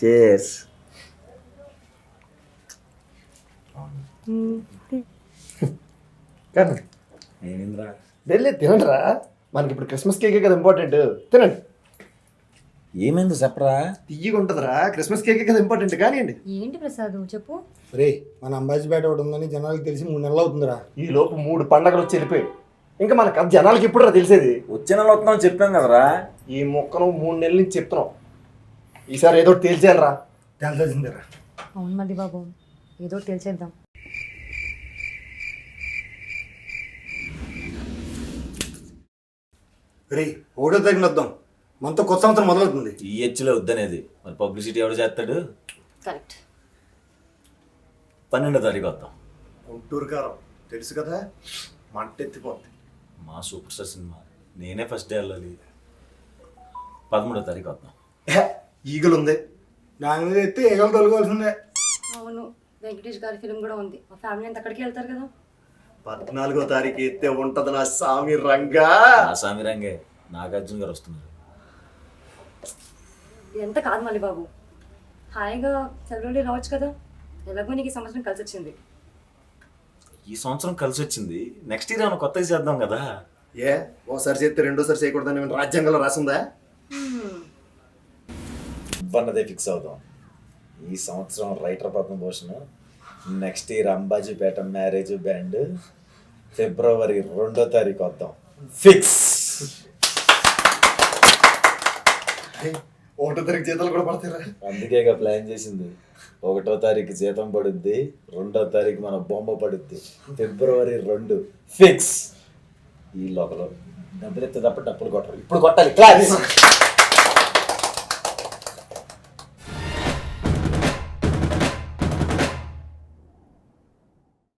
Chairs. ఏమింద్రా వెళ్ళి తినండిరా, మనకి ఇప్పుడు క్రిస్మస్ కేకే కదా ఇంపార్టెంట్. తినండి. ఏమైంది చెప్పరా? తీయగా ఉంటుందిరా, క్రిస్మస్ కేకే కదా ఇంపార్టెంట్. కానివ్వండి. ఏంటి ప్రసాద్ చెప్పు. రే మన అంబాజీపేట ఒకటి ఉందని జనాలకు తెలిసి 3 నెలలు అవుతుందిరా. ఈ లోపు 3 పండగలు వచ్చి వెళ్ళిపోయి ఇంకా మన కథ జనాలకి ఎప్పుడురా తెలిసేది? వచ్చే నెల వస్తున్నాం చెప్పాం కదరా. ఈ మొక్కను 3 నెలల నుంచి చెప్తున్నాం. ఈసారి ఏదో ఒకటి తేల్చేయాలరా. తెలిసిందిరా. అవును మళ్ళీ బాబు, ఏదో ఒకటి తెలిసేద్దాం. రే 1వ తారీఖున వద్దాం, మనతో కొత్త సంవత్సరం మొదలవుతుంది. ఈ హెచ్లో వద్దనేది మరి పబ్లిసిటీ ఎవడు చేస్తాడు? కరెక్ట్. 12వ తారీఖు వద్దాం. గుంటూరు కారం తెలుసు కదా, మంట ఎత్తిపోద్ది. మా సూపర్ స్టార్ సినిమా, నేనే ఫస్ట్ డే వెళ్ళాలి. 13వ తారీఖు వద్దాం. ఈగలు ఉంది. దాని మీద ఎత్తే ఏగలు తొలగాల్సిందే. అవును, వెంకటేష్ గారి ఫిల్మ్ కూడా ఉంది. మా ఫ్యామిలీ అంతా అక్కడికి వెళ్తారు కదా. 14వ తారీఖు ఎత్తే ఉంటది నా సామి రంగా. ఆసామి రంగే నాగార్జున గారు వస్తున్నారు. ఎంత కాదు మళ్ళీ బాబు, హాయిగా సెలవులు రావచ్చు కదా. ఎలాగో నీకు ఈ సంవత్సరం కలిసి వచ్చింది. ఈ సంవత్సరం కలిసి వచ్చింది, నెక్స్ట్ ఇయర్ ఏమైనా కొత్తగా చేద్దాం కదా. ఏ ఓసారి చేస్తే రెండోసారి చేయకూడదని ఏమైనా రాజ్యాంగంలో రాసిందా? అన్నదే ఫిక్స్ అవుదాం. ఈ సంవత్సరం writer Padmabhushan, next year Ambajipeta marriage band, ఫిబ్రవరి 2వ తారీఖు వద్దాం. ఫిక్స్. 1వ తారీఖు జీతాలు కూడా పడతారా? అందుకేగా ప్లాన్ చేసింది. 1వ తారీఖు జీతం పడుద్ది, 2వ తారీఖు మన బొమ్మ పడుద్ది. ఫిబ్రవరి 2 ఫిక్స్. ఈ లోపల డబ్బులు ఎత్తే తప్ప డబ్బులు కొట్టాలి. ఇప్పుడు కొట్టాలి. క్లాస్.